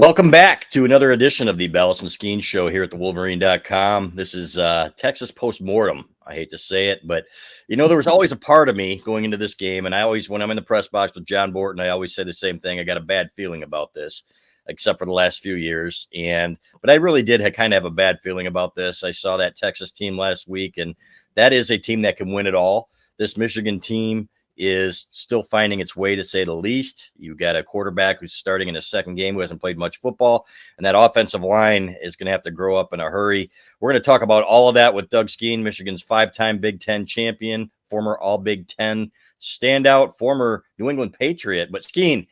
Welcome back to another edition of the Balas and Skene show here at the Wolverine.com. This is Texas Postmortem. I hate to say it, but there was always a part of me going into this game, and I always, when I'm in the press box with John Borton, I always say the same thing. I got a bad feeling about this, except for the last few years. But I really did kind of have a bad feeling about this. I saw that Texas team last week, and that is a team that can win it all. This Michigan team is still finding its way, to say the least. You got a quarterback who's starting in his second game who hasn't played much football, and that offensive line is going to have to grow up in a hurry. We're going to talk about all of that with Doug Skene, Michigan's five-time Big Ten champion, former All-Big Ten standout, former New England Patriot. But Skene,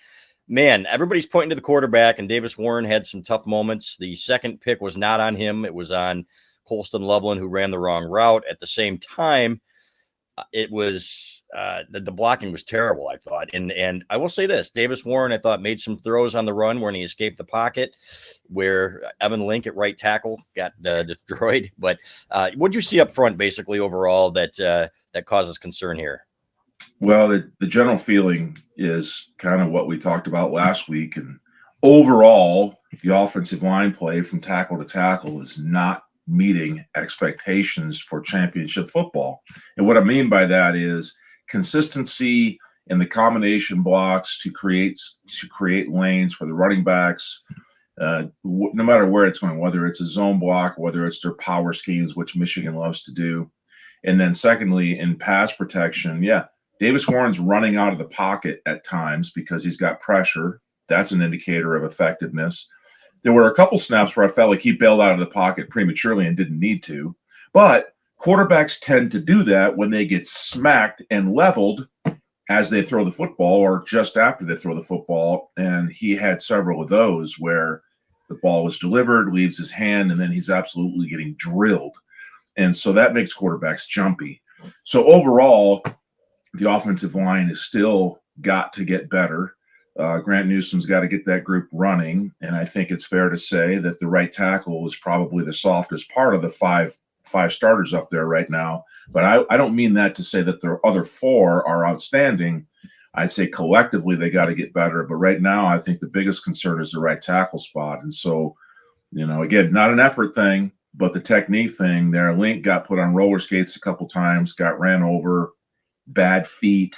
man, everybody's pointing to the quarterback, and Davis Warren had some tough moments. The second pick was not on him. It was on Colston Loveland, who ran the wrong route. At the same time, it was the blocking was terrible, I thought. And I will say this, Davis Warren, I thought, made some throws on the run when he escaped the pocket, where Evan Link at right tackle got destroyed. But what did you see up front, basically, overall, that causes concern here? Well, the general feeling is kind of what we talked about last week. And overall, the offensive line play from tackle to tackle is not meeting expectations for championship football. And what I mean by that is consistency in the combination blocks to create lanes for the running backs, no matter where it's going, whether it's a zone block, whether it's their power schemes, which Michigan loves to do. And then secondly, in pass protection, Davis Warren's running out of the pocket at times because he's got pressure. That's an indicator of effectiveness. There were a couple snaps where I felt like he bailed out of the pocket prematurely and didn't need to. But quarterbacks tend to do that when they get smacked and leveled as they throw the football or just after they throw the football. And he had several of those where the ball was delivered, leaves his hand, and then he's absolutely getting drilled. And so that makes quarterbacks jumpy. So overall, the offensive line has still got to get better. Grant Newsom's got to get that group running, and I think it's fair to say that the right tackle is probably the softest part of the five starters up there right now. But I don't mean that to say that the other four are outstanding. I'd say collectively they got to get better. But right now, I think the biggest concern is the right tackle spot. And so, again, not an effort thing, but the technique thing there. Link got put on roller skates a couple times, got ran over, bad feet,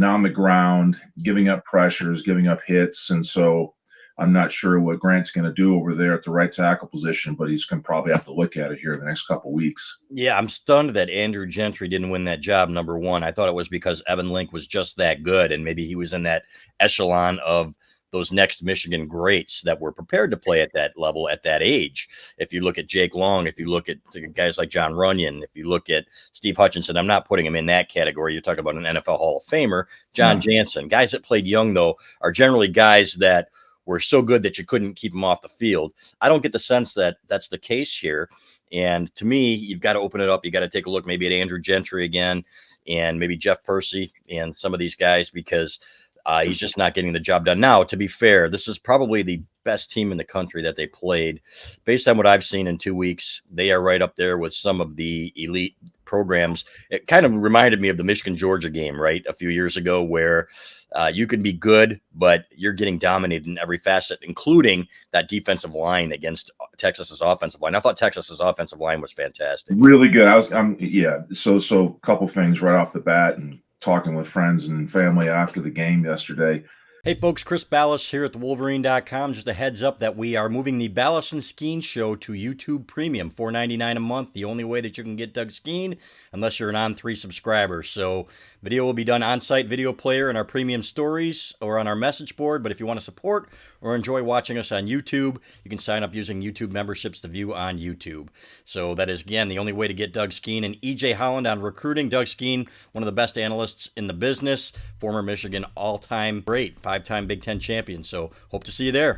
on the ground, giving up pressures, giving up hits. And so I'm not sure what Grant's going to do over there at the right tackle position, but he's going to probably have to look at it here in the next couple of weeks. Yeah, I'm stunned that Andrew Gentry didn't win that job, number one. I thought it was because Evan Link was just that good, and maybe he was in that echelon of those next Michigan greats that were prepared to play at that level at that age. If you look at Jake Long, if you look at guys like John Runyon, if you look at Steve Hutchinson, I'm not putting him in that category. You're talking about an NFL Hall of Famer. John Jansen. Guys that played young, though, are generally guys that were so good that you couldn't keep them off the field. I don't get the sense that that's the case here. And to me, you've got to open it up. You got to take a look maybe at Andrew Gentry again and maybe Jeff Percy and some of these guys, because he's just not getting the job done. Now, to be fair, this is probably the best team in the country that they played. Based on what I've seen in 2 weeks, they are right up there with some of the elite programs. It kind of reminded me of the Michigan-Georgia game, right, a few years ago, where you can be good, but you're getting dominated in every facet, including that defensive line against Texas's offensive line. I thought Texas's offensive line was fantastic. Really good. So a couple things right off the bat, and talking with friends and family after the game yesterday. Hey folks, Chris Balas here at the Wolverine.com. Just a heads up that we are moving the Balas and Skene show to YouTube Premium, $4.99 a month. The only way that you can get Doug Skene, unless you're an On3 subscriber. So video will be done on-site video player in our premium stories or on our message board. But if you want to support or enjoy watching us on YouTube, you can sign up using YouTube memberships to view on YouTube. So that is, again, the only way to get Doug Skene. And EJ Holland on recruiting. Doug Skene, one of the best analysts in the business, former Michigan all-time great, five-time Big Ten champion. So hope to see you there.